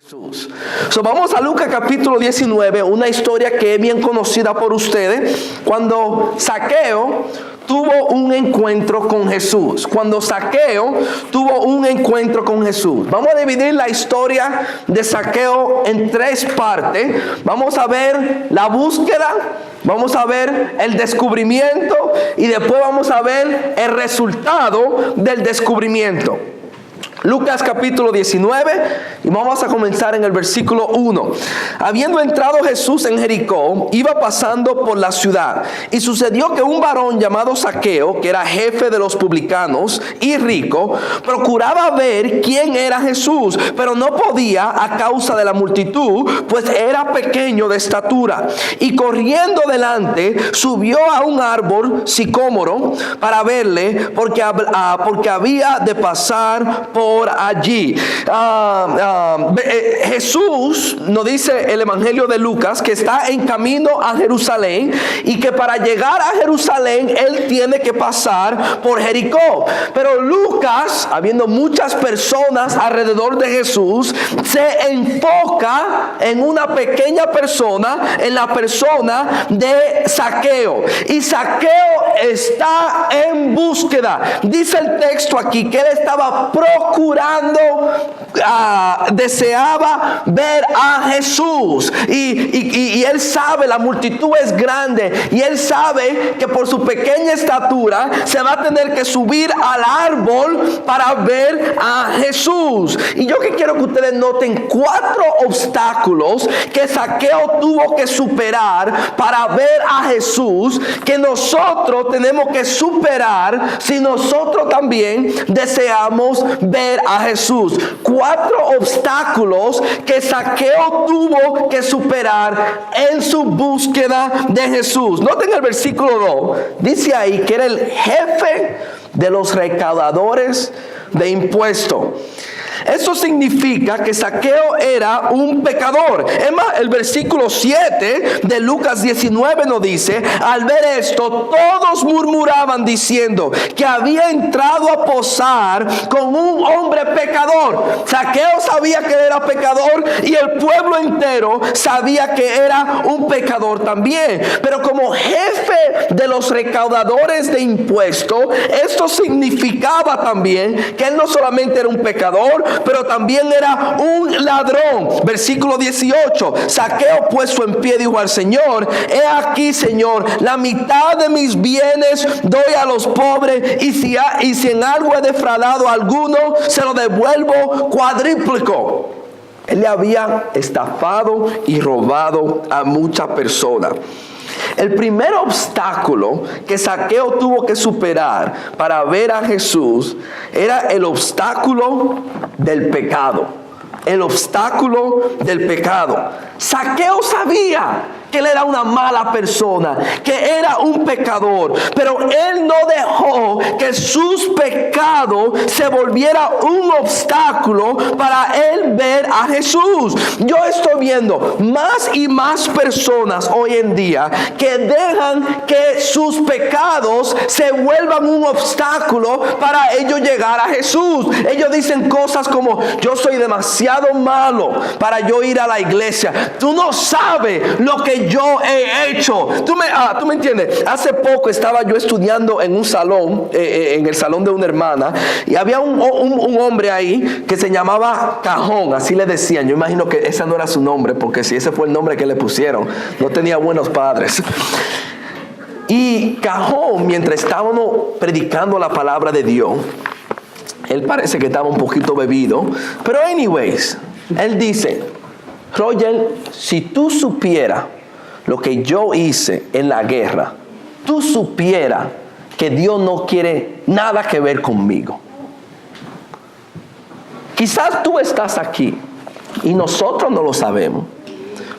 Jesús. Vamos a Lucas capítulo 19, una historia que es bien conocida por ustedes, cuando Zaqueo tuvo un encuentro con Jesús. Vamos a dividir la historia de Zaqueo en tres partes. Vamos a ver la búsqueda, vamos a ver el descubrimiento y después vamos a ver el resultado del descubrimiento. Lucas capítulo 19 y vamos a comenzar en el versículo 1. Habiendo entrado Jesús en Jericó, iba pasando por la ciudad, y sucedió que un varón llamado Zaqueo, que era jefe de los publicanos y rico, procuraba ver quién era Jesús, pero no podía a causa de la multitud, pues era pequeño de estatura. Y corriendo delante, subió a un árbol sicómoro para verle, porque había de pasar por allí. Jesús nos dice el Evangelio de Lucas que está en camino a Jerusalén y que para llegar a Jerusalén él tiene que pasar por Jericó. Pero Lucas, habiendo muchas personas alrededor de Jesús, se enfoca en una pequeña persona, en la persona de Zaqueo. Y Zaqueo está en búsqueda. Dice el texto aquí que él estaba procurando, deseaba ver a Jesús, y él sabe, la multitud es grande, y él sabe que por su pequeña estatura se va a tener que subir al árbol para ver a Jesús. Y yo que quiero que ustedes noten 4 obstáculos que Zaqueo tuvo que superar para ver a Jesús, que nosotros tenemos que superar si nosotros también deseamos ver a Jesús. 4 obstáculos que Zaqueo tuvo que superar en su búsqueda de Jesús. Noten el versículo 2. Dice ahí que era el jefe de los recaudadores de impuestos. Eso significa que Zaqueo era un pecador. Es más, el versículo 7 de Lucas 19 nos dice: al ver esto, todos murmuraban diciendo que había entrado a posar con un hombre pecador. Zaqueo sabía que era pecador y el pueblo entero sabía que era un pecador también. Pero como jefe de los recaudadores de impuestos, esto significaba también que él no solamente era un pecador, pero también era un ladrón. Versículo 18. Zaqueo, puesto en pie, dijo al Señor: he aquí, Señor, la mitad de mis bienes doy a los pobres, y si en algo he defraudado a alguno, se lo devuelvo cuadríplico. Él le había estafado y robado a muchas personas. El primer obstáculo que Zaqueo tuvo que superar para ver a Jesús era el obstáculo del pecado. El obstáculo del pecado. Zaqueo sabía que él era una mala persona, que era un pecador, pero él no dejó que sus pecados se volviera un obstáculo para él ver a Jesús. Yo estoy viendo más y más personas hoy en día que dejan que sus pecados se vuelvan un obstáculo para ellos llegar a Jesús. Ellos dicen cosas como: yo soy demasiado malo para yo ir a la iglesia. Tú no sabes lo que yo he hecho. Tú me entiendes. Hace poco estaba yo estudiando en un salón, en el salón de una hermana, y había un hombre ahí que se llamaba Cajón, así le decían. Yo imagino que ese no era su nombre, porque si ese fue el nombre que le pusieron, no tenía buenos padres. Y Cajón, mientras estábamos predicando la palabra de Dios, él parece que estaba un poquito bebido, pero anyways, él dice: Roger, si tú supieras lo que yo hice en la guerra, tú supieras que Dios no quiere nada que ver conmigo. Quizás tú estás aquí y nosotros no lo sabemos,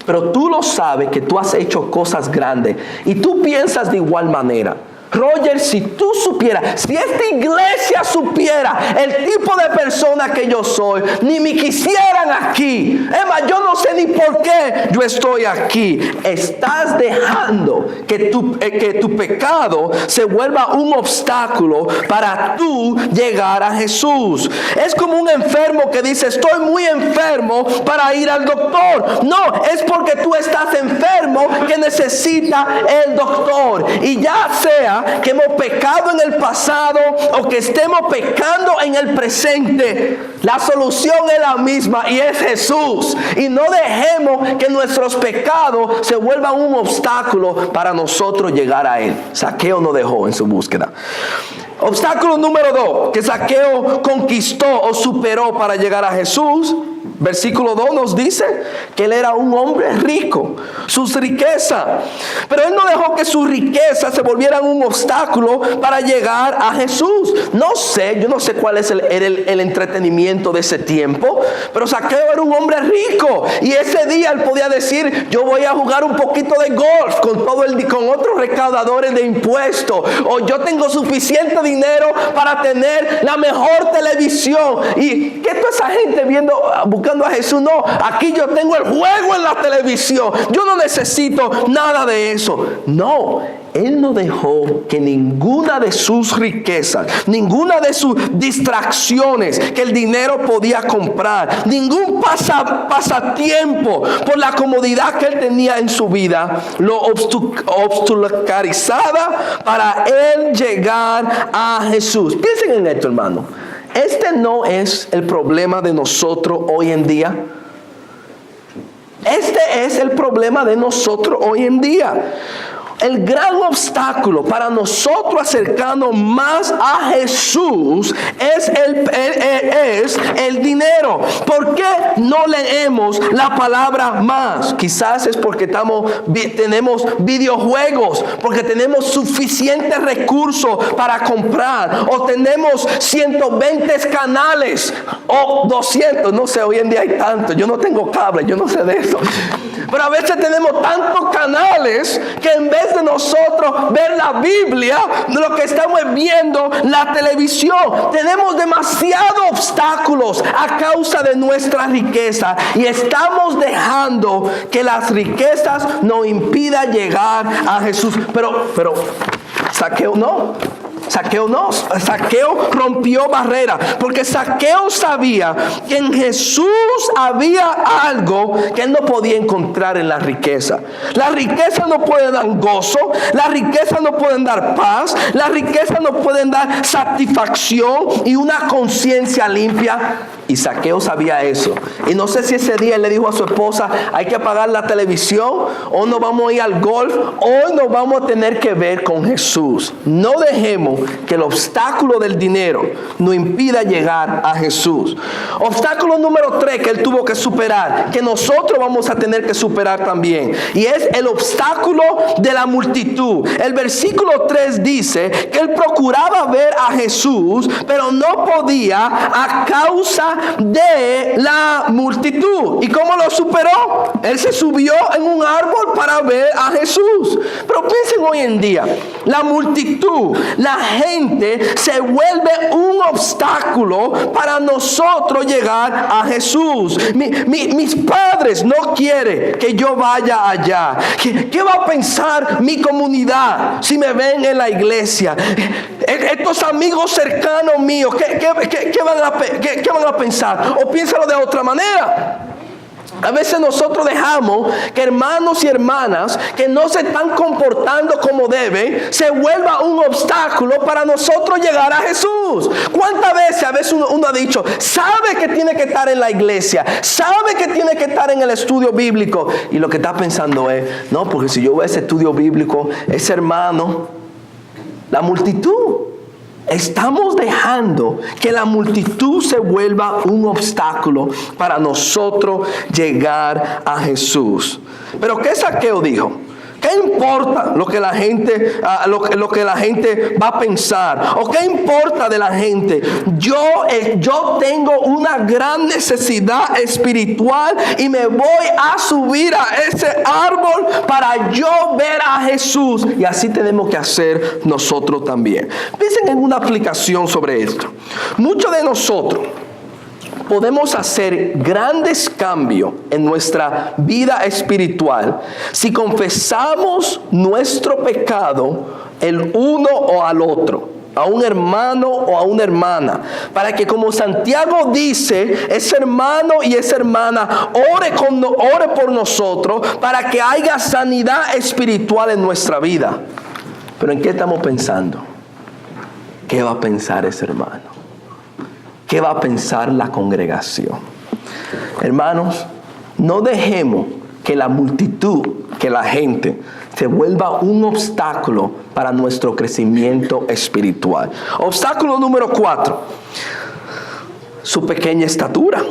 pero tú lo sabes, que tú has hecho cosas grandes y tú piensas de igual manera. Roger, si tú supieras, si esta iglesia supiera el tipo de persona que yo soy, ni me quisieran aquí. Es más, yo no sé ni por qué yo estoy aquí. Estás dejando que tu pecado se vuelva un obstáculo para tú llegar a Jesús. Es como un enfermo que dice, estoy muy enfermo para ir al doctor. No, es porque tú estás enfermo que necesita el doctor. Y ya sea que hemos pecado en el pasado o que estemos pecando en el presente, la solución es la misma y es Jesús. Y no dejemos que nuestros pecados se vuelvan un obstáculo para nosotros llegar a Él. Zaqueo no dejó en su búsqueda. Obstáculo número 2 que Zaqueo conquistó o superó para llegar a Jesús. Versículo 2 nos dice que él era un hombre rico, sus riquezas. Pero él no dejó que sus riquezas se volvieran un obstáculo para llegar a Jesús. Yo no sé cuál es el entretenimiento de ese tiempo, pero Zaqueo era un hombre rico. Y ese día él podía decir, yo voy a jugar un poquito de golf con otros recaudadores de impuestos. O yo tengo suficiente dinero para tener la mejor televisión. ¿Y qué toda esa gente buscando a Jesús? No, aquí yo tengo el juego en la televisión. Yo no necesito nada de eso. No, él no dejó que ninguna de sus riquezas, ninguna de sus distracciones que el dinero podía comprar, ningún pasatiempo por la comodidad que él tenía en su vida, lo obstaculizaba para él llegar a Jesús. Piensen en esto, hermano. Este no es el problema de nosotros hoy en día. Este es el problema de nosotros hoy en día. El gran obstáculo para nosotros acercarnos más a Jesús es el dinero. ¿Por qué no leemos la palabra más? Quizás es porque tenemos videojuegos, porque tenemos suficientes recursos para comprar, o tenemos 120 canales o 200, no sé, hoy en día hay tantos. Yo no tengo cable, yo no sé de eso. Pero a veces tenemos tantos canales que en vez de nosotros ver la Biblia, lo que estamos viendo la televisión. Tenemos demasiados obstáculos a causa de nuestra riqueza y estamos dejando que las riquezas nos impidan llegar a Jesús. Pero Zaqueo no. Zaqueo rompió barreras, porque Zaqueo sabía que en Jesús había algo que él no podía encontrar en la riqueza. La riqueza no puede dar gozo, la riqueza no puede dar paz, la riqueza no puede dar satisfacción y una conciencia limpia. Y Zaqueo sabía eso. Y no sé si ese día él le dijo a su esposa, hay que apagar la televisión, o no vamos a ir al golf, hoy nos vamos a tener que ver con Jesús. No dejemos que el obstáculo del dinero nos impida llegar a Jesús. Obstáculo número 3 que él tuvo que superar, que nosotros vamos a tener que superar también, y es el obstáculo de la multitud. El versículo 3 dice que él procuraba ver a Jesús, pero no podía a causa de la multitud. ¿Y cómo lo superó? Él se subió en un árbol para ver a Jesús. Pero piensen hoy en día, la multitud, la gente se vuelve un obstáculo para nosotros llegar a Jesús. Mis padres no quieren que yo vaya allá. ¿Qué va a pensar mi comunidad si me ven en la iglesia? Estos amigos cercanos míos, ¿qué van a pensar? O piénsalo de otra manera. A veces nosotros dejamos que hermanos y hermanas que no se están comportando como deben se vuelva un obstáculo para nosotros llegar a Jesús. ¿Cuántas veces a veces uno ha dicho, sabe que tiene que estar en la iglesia, sabe que tiene que estar en el estudio bíblico, y lo que está pensando es, no, porque si yo voy a ese estudio bíblico, ese hermano, la multitud? Estamos dejando que la multitud se vuelva un obstáculo para nosotros llegar a Jesús. Pero ¿qué Zaqueo dijo? ¿Qué importa lo que la gente, lo que la gente va a pensar? ¿O qué importa de la gente? Yo tengo una gran necesidad espiritual y me voy a subir a ese árbol para yo ver a Jesús. Y así tenemos que hacer nosotros también. Piensen en una aplicación sobre esto. Muchos de nosotros podemos hacer grandes cambios en nuestra vida espiritual si confesamos nuestro pecado el uno o al otro, a un hermano o a una hermana, para que, como Santiago dice, ese hermano y esa hermana ore por nosotros para que haya sanidad espiritual en nuestra vida. Pero ¿en qué estamos pensando? ¿Qué va a pensar ese hermano? ¿Qué va a pensar la congregación? Hermanos, no dejemos que la multitud, que la gente, se vuelva un obstáculo para nuestro crecimiento espiritual. Obstáculo número 4. Su pequeña estatura.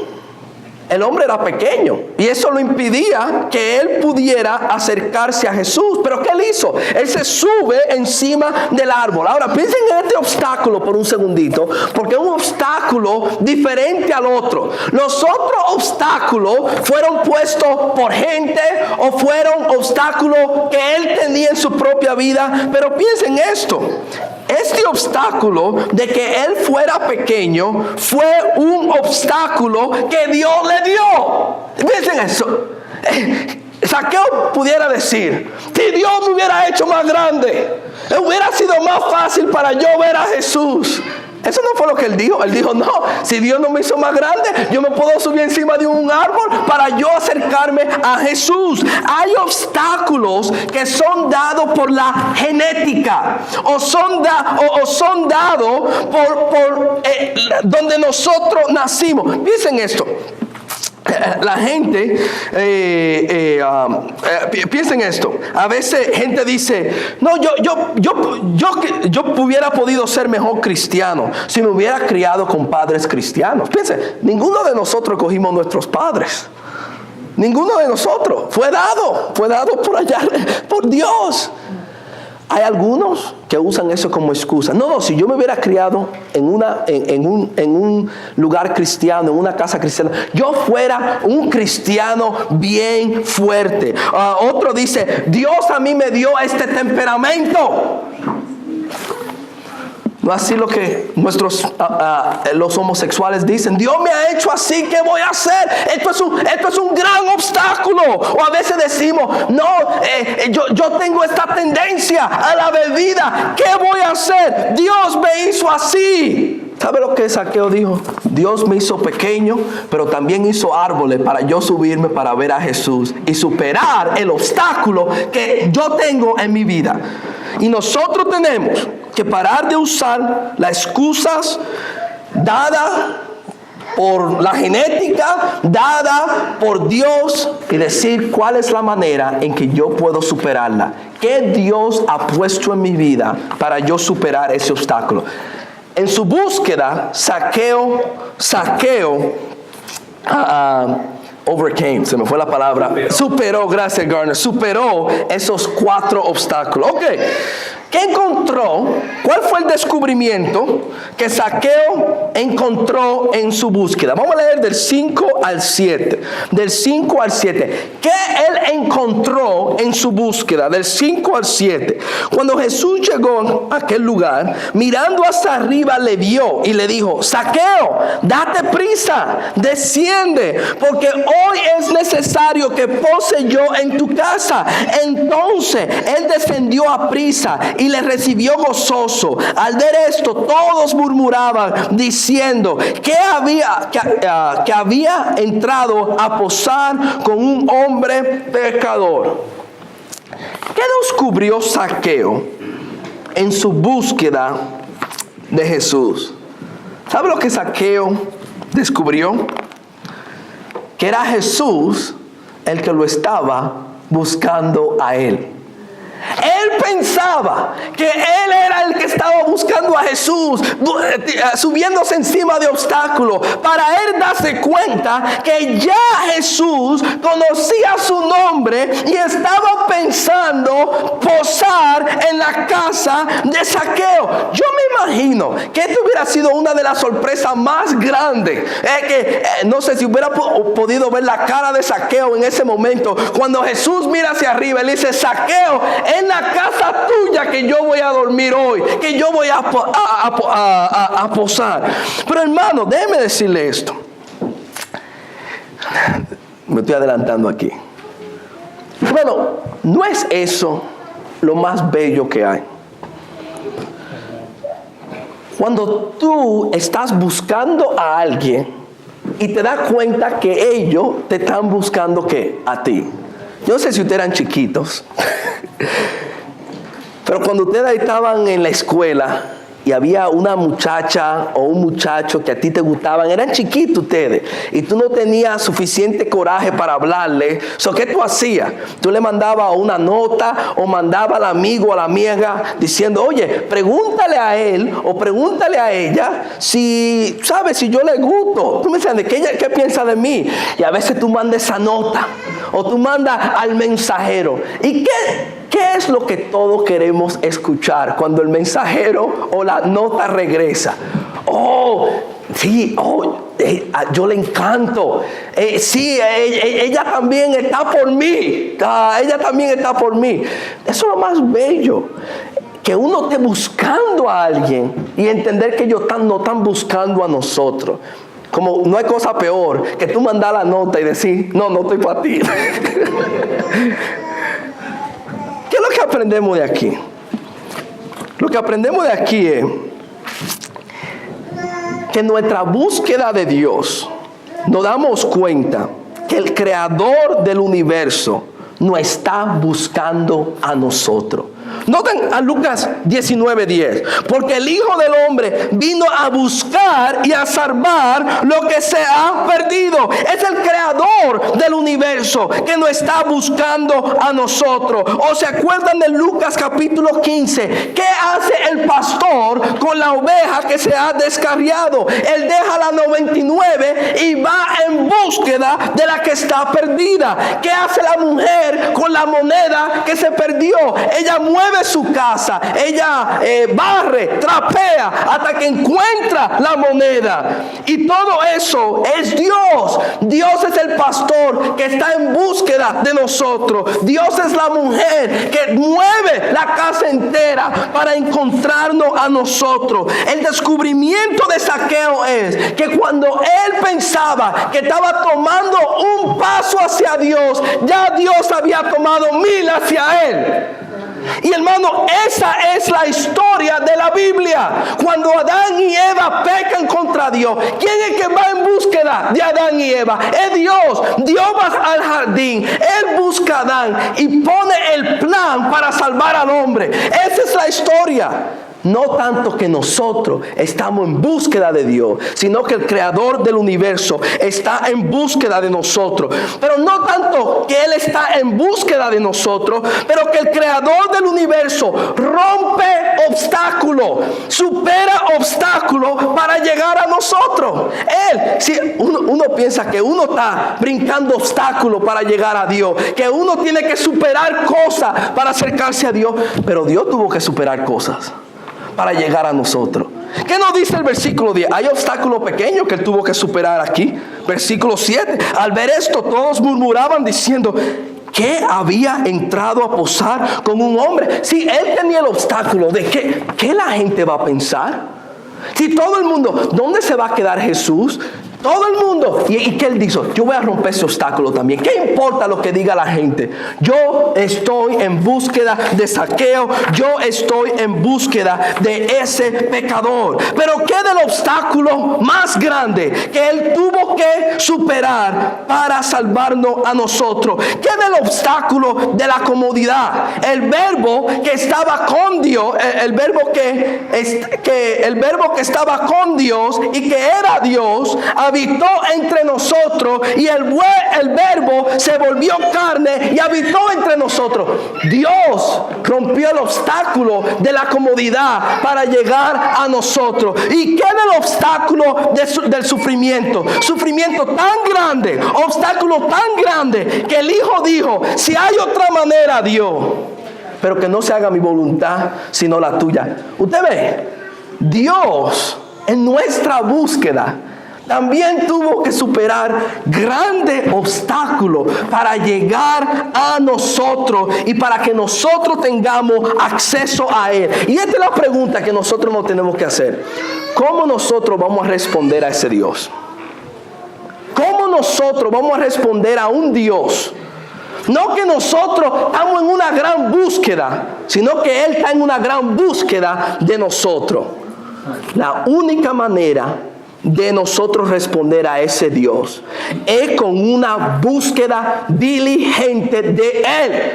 El hombre era pequeño y eso lo impedía que él pudiera acercarse a Jesús. ¿Pero qué él hizo? Él se sube encima del árbol. Ahora piensen en este obstáculo por un segundito, porque es un obstáculo diferente al otro. Los otros obstáculos fueron puestos por gente o fueron obstáculos que él tenía en su propia vida. Pero piensen esto. Este obstáculo de que él fuera pequeño fue un obstáculo que Dios le dio. Piensen eso. Zaqueo pudiera decir: si Dios me hubiera hecho más grande, hubiera sido más fácil para yo ver a Jesús. Eso no fue lo que él dijo. Él dijo: no, si Dios no me hizo más grande, yo me puedo subir encima de un árbol para yo acercarme a Jesús. Hay obstáculos que son dados por la genética o son dados por donde nosotros nacimos. Piensen esto. La gente, piensen esto. A veces gente dice: no, yo hubiera podido ser mejor cristiano si me hubiera criado con padres cristianos. Piensen, ninguno de nosotros cogimos nuestros padres. Ninguno de nosotros. Fue dado por allá, por Dios. Hay algunos que usan eso como excusa. No, si yo me hubiera criado en un lugar cristiano, en una casa cristiana, yo fuera un cristiano bien fuerte. Otro dice: Dios a mí me dio este temperamento. No así lo que los homosexuales dicen: Dios me ha hecho así, ¿qué voy a hacer? Esto es un gran obstáculo. O a veces decimos: no, yo tengo esta tendencia a la bebida, ¿qué voy a hacer? Dios me hizo así. ¿Sabe lo que Zaqueo dijo? Dios me hizo pequeño, pero también hizo árboles para yo subirme para ver a Jesús y superar el obstáculo que yo tengo en mi vida. Y nosotros tenemos que parar de usar las excusas dadas por la genética, dada por Dios, y decir cuál es la manera en que yo puedo superarla. ¿Qué Dios ha puesto en mi vida para yo superar ese obstáculo? En su búsqueda, Zaqueo overcame, se me fue la palabra, superó, gracias Garner, superó esos 4 obstáculos. Ok, ¿qué encontró? ¿Cuál fue el descubrimiento que Zaqueo encontró en su búsqueda? Vamos a leer del 5 al 7. Del 5 al 7. ¿Qué él encontró en su búsqueda? Del 5 al 7. Cuando Jesús llegó a aquel lugar, mirando hacia arriba le vio y le dijo: Zaqueo, date prisa, desciende, porque hoy es necesario que pose yo en tu casa. Entonces él descendió a prisa y le recibió gozoso. Al ver esto, todos murmuraban diciendo que había entrado a posar con un hombre pecador. ¿Qué descubrió Zaqueo en su búsqueda de Jesús? ¿Sabe lo que Zaqueo descubrió? Que era Jesús el que lo estaba buscando a él. Él pensaba que él era el que estaba buscando a Jesús, subiéndose encima de obstáculos, para él darse cuenta que ya Jesús conocía su nombre y estaba pensando posar en la casa de Zaqueo. Yo me imagino que esto hubiera sido una de las sorpresas más grandes. No sé si hubiera podido ver la cara de Zaqueo en ese momento, cuando Jesús mira hacia arriba y le dice: Zaqueo, en la casa tuya que yo voy a dormir hoy, que yo voy a posar. Pero hermano, déjeme decirle esto. Me estoy adelantando aquí. Bueno, no es eso lo más bello que hay. Cuando tú estás buscando a alguien y te das cuenta que ellos te están buscando, ¿qué? A ti. Yo no sé si ustedes eran chiquitos, pero cuando ustedes estaban en la escuela y había una muchacha o un muchacho que a ti te gustaban, eran chiquitos ustedes, y tú no tenías suficiente coraje para hablarle, ¿qué tú hacías? Tú le mandabas una nota o mandabas al amigo o a la amiga diciendo: oye, pregúntale a él o pregúntale a ella si, ¿sabes? Si yo le gusto. Tú me entiendes, ¿qué piensa de mí? Y a veces tú mandas esa nota o tú mandas al mensajero. ¿Y qué es lo que todos queremos escuchar cuando el mensajero o la nota regresa? Oh, sí, yo le encanto. Sí, ella también está por mí. Ella también está por mí. Eso es lo más bello. Que uno esté buscando a alguien y entender que ellos no están buscando a nosotros. Como no hay cosa peor que tú mandar la nota y decir: no estoy para ti. ¿Qué es lo que aprendemos de aquí? Lo que aprendemos de aquí es que en nuestra búsqueda de Dios nos damos cuenta que el creador del universo nos está buscando a nosotros. Noten a Lucas 19:10. Porque el Hijo del Hombre vino a buscar y a salvar lo que se ha perdido. Es el creador del universo que nos está buscando a nosotros. ¿O se acuerdan de Lucas capítulo 15? ¿Qué hace el pastor con la oveja que se ha descarriado? Él deja la 99 y va en búsqueda de la que está perdida. ¿Qué hace la mujer con la moneda que se perdió? Ella mueve su casa, ella barre, trapea hasta que encuentra la moneda. Y todo eso es Dios. Dios es el pastor que está en búsqueda de nosotros. Dios es la mujer que mueve la casa entera para encontrarnos a nosotros. El descubrimiento de Zaqueo es que cuando él pensaba que estaba tomando un paso hacia Dios, ya Dios había tomado 1000 hacia él. Y hermano, esa es la historia de la Biblia. Cuando Adán y Eva pecan contra Dios, ¿quién es que va en búsqueda de Adán y Eva? Es Dios. Dios va al jardín, Él busca a Adán y pone el plan para salvar al hombre. Esa es la historia. No tanto que nosotros estamos en búsqueda de Dios, sino que el creador del universo está en búsqueda de nosotros. Pero no tanto que Él está en búsqueda de nosotros, pero que el creador del universo rompe obstáculos, supera obstáculos para llegar a nosotros. Si uno piensa que uno está brincando obstáculos para llegar a Dios, que uno tiene que superar cosas para acercarse a Dios, pero Dios tuvo que superar cosas para llegar a nosotros. ¿Qué nos dice el versículo 10? Hay obstáculos pequeños que él tuvo que superar aquí. Versículo 7. Al ver esto, todos murmuraban diciendo: ¿qué había entrado a posar con un hombre? Si él tenía el obstáculo de ¿qué la gente va a pensar? Si todo el mundo, ¿dónde se va a quedar Jesús? Todo el mundo. ¿Y qué él dijo? Yo voy a romper ese obstáculo también. ¿Qué importa lo que diga la gente? Yo estoy en búsqueda de Zaqueo. Yo estoy en búsqueda de ese pecador. Pero ¿qué del obstáculo más grande que él tuvo que superar para salvarnos a nosotros? ¿Qué del obstáculo de la comodidad? El verbo que estaba con Dios, el verbo que estaba con Dios y que era Dios, había habitó entre nosotros y el verbo se volvió carne y habitó entre nosotros. Dios rompió el obstáculo de la comodidad para llegar a nosotros. ¿Y qué es el obstáculo del sufrimiento? Sufrimiento tan grande, obstáculo tan grande, que el Hijo dijo: si hay otra manera, Dios, pero que no se haga mi voluntad sino la tuya. Usted ve, Dios en nuestra búsqueda también tuvo que superar grandes obstáculos para llegar a nosotros y para que nosotros tengamos acceso a Él. Y esta es la pregunta que nosotros nos tenemos que hacer: ¿cómo nosotros vamos a responder a ese Dios? ¿Cómo nosotros vamos a responder a un Dios? No que nosotros estamos en una gran búsqueda, sino que Él está en una gran búsqueda de nosotros. La única manera de nosotros responder a ese Dios es con una búsqueda diligente de Él.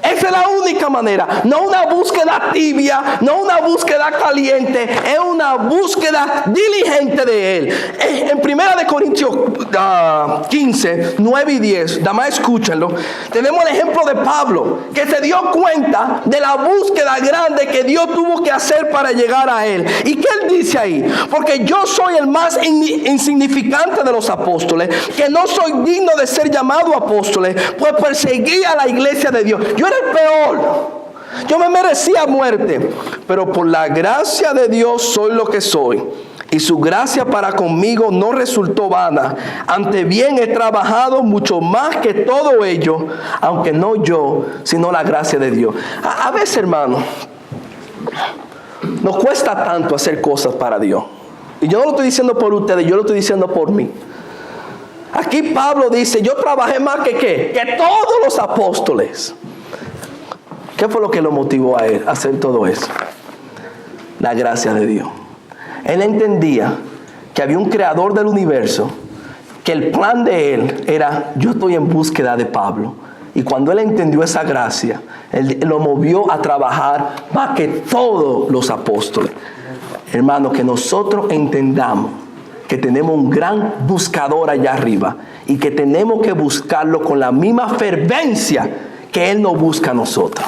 Esa es la única manera. No una búsqueda tibia, no una búsqueda caliente, es una búsqueda diligente de Él. En 1 Corintios 15, 9 y 10, damas, escúchenlo. Tenemos el ejemplo de Pablo, que se dio cuenta de la búsqueda grande que Dios tuvo que hacer para llegar a Él. ¿Y qué Él dice ahí? Porque yo soy el más insignificante de los apóstoles, que no soy digno de ser llamado apóstoles, pues perseguí a la iglesia de Dios. Yo era el peor. Yo me merecía muerte, pero por la gracia de Dios soy lo que soy. Y su gracia para conmigo no resultó vana. Antes bien he trabajado mucho más que todo ello, aunque no yo, sino la gracia de Dios. A veces, hermano, nos cuesta tanto hacer cosas para Dios. Y yo no lo estoy diciendo por ustedes, yo lo estoy diciendo por mí. Aquí Pablo dice: yo trabajé más que todos los apóstoles. ¿Qué fue lo que lo motivó a él a hacer todo eso? La gracia de Dios. Él entendía que había un creador del universo, que el plan de él era: yo estoy en búsqueda de Pablo. Y cuando él entendió esa gracia, él lo movió a trabajar más que todos los apóstoles. Hermano, que nosotros entendamos que tenemos un gran buscador allá arriba y que tenemos que buscarlo con la misma fervencia que Él nos busca a nosotros.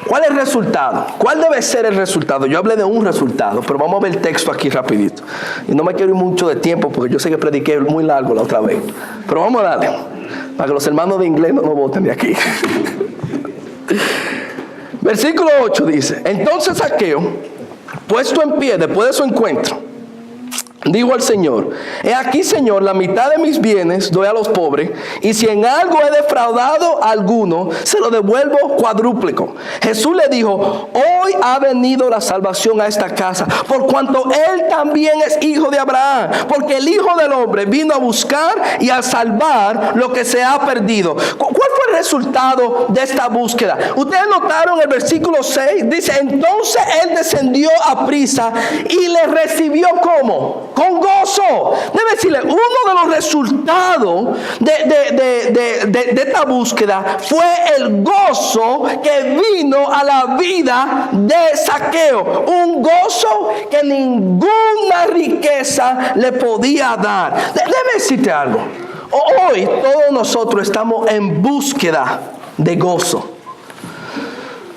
¿Cuál es el resultado? ¿Cuál debe ser el resultado? Yo hablé de un resultado, pero vamos a ver el texto aquí rapidito. Y no me quiero ir mucho de tiempo porque yo sé que prediqué muy largo la otra vez. Pero vamos a darle, para que los hermanos de inglés no nos voten de aquí. Versículo 8 dice: entonces Zaqueo, puesto en pie después de su encuentro, dijo al Señor: he aquí, Señor, la mitad de mis bienes doy a los pobres, y si en algo he defraudado a alguno, se lo devuelvo cuadrúplico. Jesús le dijo: hoy ha venido la salvación a esta casa, por cuanto él también es hijo de Abraham, porque el Hijo del Hombre vino a buscar y a salvar lo que se ha perdido. ¿Cuál fue el resultado de esta búsqueda? Ustedes notaron el versículo 6, dice: entonces él descendió a prisa y le recibió ¿cómo? Con gozo. Debe decirle, uno de los resultados de esta búsqueda fue el gozo que vino a la vida de Zaqueo. Un gozo que ninguna riqueza le podía dar. Déjame decirte algo. Hoy todos nosotros estamos en búsqueda de gozo.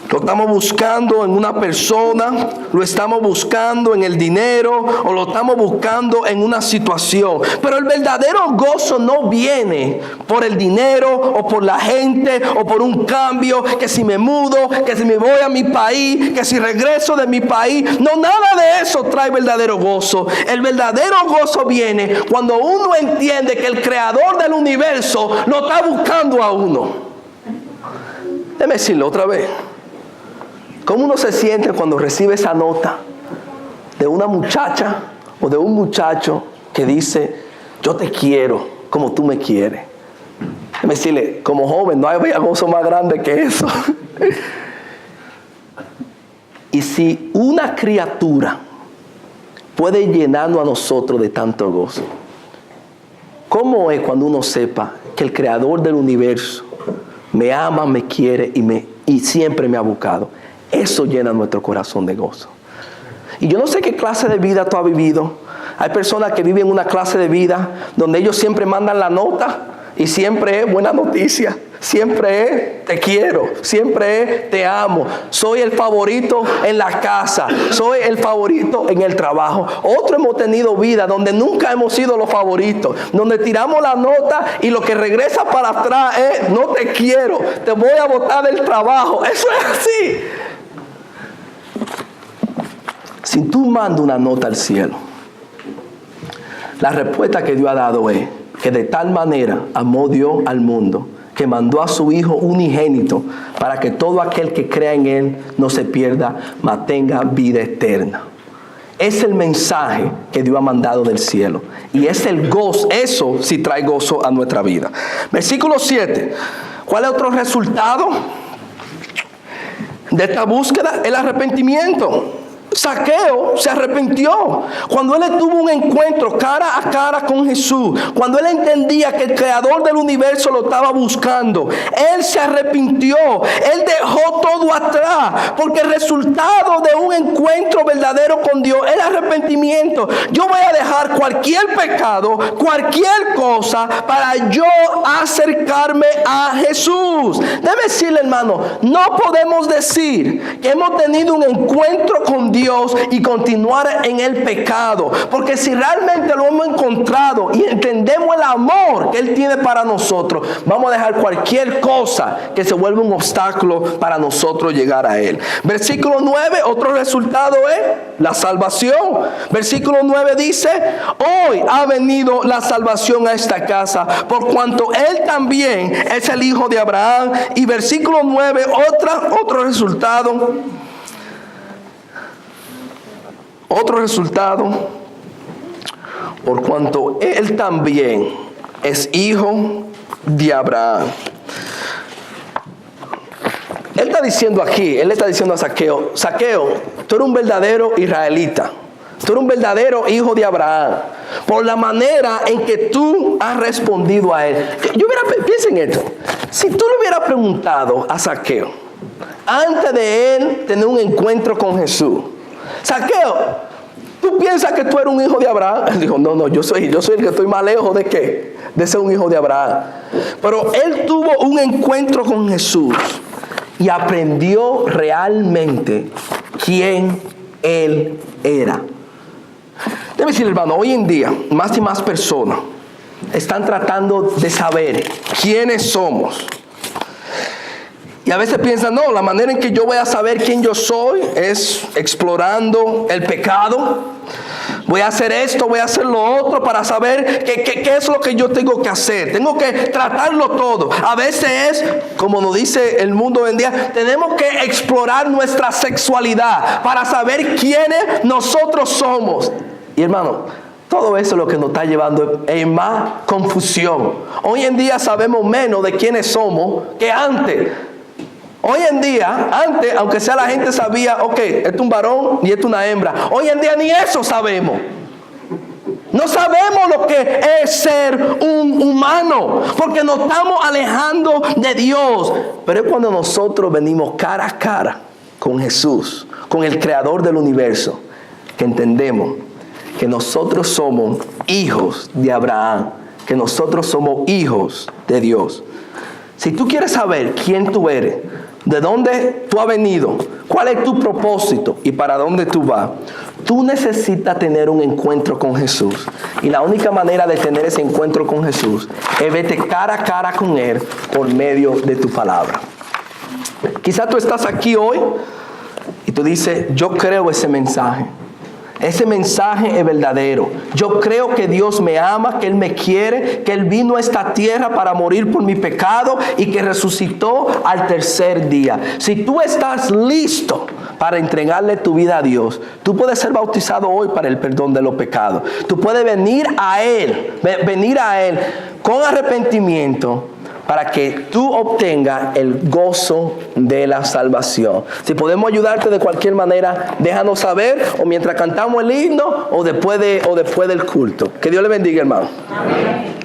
Lo estamos buscando en una persona, lo estamos buscando en el dinero, o lo estamos buscando en una situación. Pero el verdadero gozo no viene por el dinero, o por la gente, o por un cambio, que si me mudo, que si me voy a mi país, que si regreso de mi país. No, nada de eso trae verdadero gozo. El verdadero gozo viene cuando uno entiende que el creador del universo lo está buscando a uno. Déjame decirlo otra vez. ¿Cómo uno se siente cuando recibe esa nota de una muchacha o de un muchacho que dice: yo te quiero como tú me quieres? Déjame decirle, como joven no hay gozo más grande que eso. Y si una criatura puede llenarnos a nosotros de tanto gozo, ¿cómo es cuando uno sepa que el creador del universo me ama, me quiere y siempre me ha buscado? Eso llena nuestro corazón de gozo. Y yo no sé qué clase de vida tú has vivido. Hay personas que viven una clase de vida donde ellos siempre mandan la nota y siempre es buena noticia. Siempre es te quiero, siempre es te amo, soy el favorito en la casa, soy el favorito en el trabajo. Otros hemos tenido vida donde nunca hemos sido los favoritos, donde tiramos la nota y lo que regresa para atrás es no te quiero, te voy a botar del trabajo. Eso es así. Si tú mandas una nota al cielo, la respuesta que Dios ha dado es que de tal manera amó Dios al mundo que mandó a su Hijo unigénito para que todo aquel que crea en Él no se pierda, mas tenga vida eterna. Es el mensaje que Dios ha mandado del cielo. Y es el gozo, eso sí trae gozo a nuestra vida. Versículo 7. ¿Cuál es otro resultado de esta búsqueda? El arrepentimiento. Zaqueo se arrepintió cuando él tuvo un encuentro cara a cara con Jesús, cuando él entendía que el creador del universo lo estaba buscando. Él se arrepintió, él dejó todo atrás, porque el resultado de un encuentro verdadero con Dios es el arrepentimiento. Yo voy a dejar cualquier pecado, cualquier cosa para yo acercarme a Jesús. Debe decirle, hermano, no podemos decir que hemos tenido un encuentro con Dios y continuar en el pecado, porque si realmente lo hemos encontrado y entendemos el amor que Él tiene para nosotros, vamos a dejar cualquier cosa que se vuelva un obstáculo para nosotros llegar a Él. Versículo 9, otro resultado es la salvación. Versículo 9 dice: hoy ha venido la salvación a esta casa, por cuanto Él también es el hijo de Abraham. Y versículo 9, otro resultado. Otro resultado, por cuanto Él también es hijo de Abraham. Él está diciendo aquí, Él le está diciendo a Zaqueo: Zaqueo, tú eres un verdadero israelita, tú eres un verdadero hijo de Abraham, por la manera en que tú has respondido a Él. Piensa en esto, si tú le hubieras preguntado a Zaqueo, antes de él tener un encuentro con Jesús: Zaqueo, ¿tú piensas que tú eres un hijo de Abraham? Él dijo: no, yo soy el que estoy más lejos de ¿qué? De ser un hijo de Abraham. Pero él tuvo un encuentro con Jesús y aprendió realmente quién Él era. Debe decir, hermano, hoy en día más y más personas están tratando de saber quiénes somos. Y a veces piensan: no, la manera en que yo voy a saber quién yo soy es explorando el pecado. Voy a hacer esto, voy a hacer lo otro para saber qué es lo que yo tengo que hacer. Tengo que tratarlo todo. A veces es, como nos dice el mundo hoy en día, tenemos que explorar nuestra sexualidad para saber quiénes nosotros somos. Y hermano, todo eso es lo que nos está llevando en más confusión. Hoy en día sabemos menos de quiénes somos que antes. Hoy en día, antes, aunque sea la gente sabía, ok, este es un varón y este es una hembra. Hoy en día ni eso sabemos. No sabemos lo que es ser un humano, porque nos estamos alejando de Dios. Pero es cuando nosotros venimos cara a cara con Jesús, con el creador del universo, que entendemos que nosotros somos hijos de Abraham, que nosotros somos hijos de Dios. Si tú quieres saber quién tú eres, de dónde tú has venido, cuál es tu propósito y para dónde tú vas, tú necesitas tener un encuentro con Jesús. Y la única manera de tener ese encuentro con Jesús es verte cara a cara con Él por medio de tu palabra. Quizás tú estás aquí hoy y tú dices: yo creo ese mensaje. Ese mensaje es verdadero. Yo creo que Dios me ama, que Él me quiere, que Él vino a esta tierra para morir por mi pecado y que resucitó al tercer día. Si tú estás listo para entregarle tu vida a Dios, tú puedes ser bautizado hoy para el perdón de los pecados. Tú puedes venir a Él con arrepentimiento, para que tú obtengas el gozo de la salvación. Si podemos ayudarte de cualquier manera, déjanos saber, o mientras cantamos el himno, o después del culto. Que Dios le bendiga, hermano. Amén.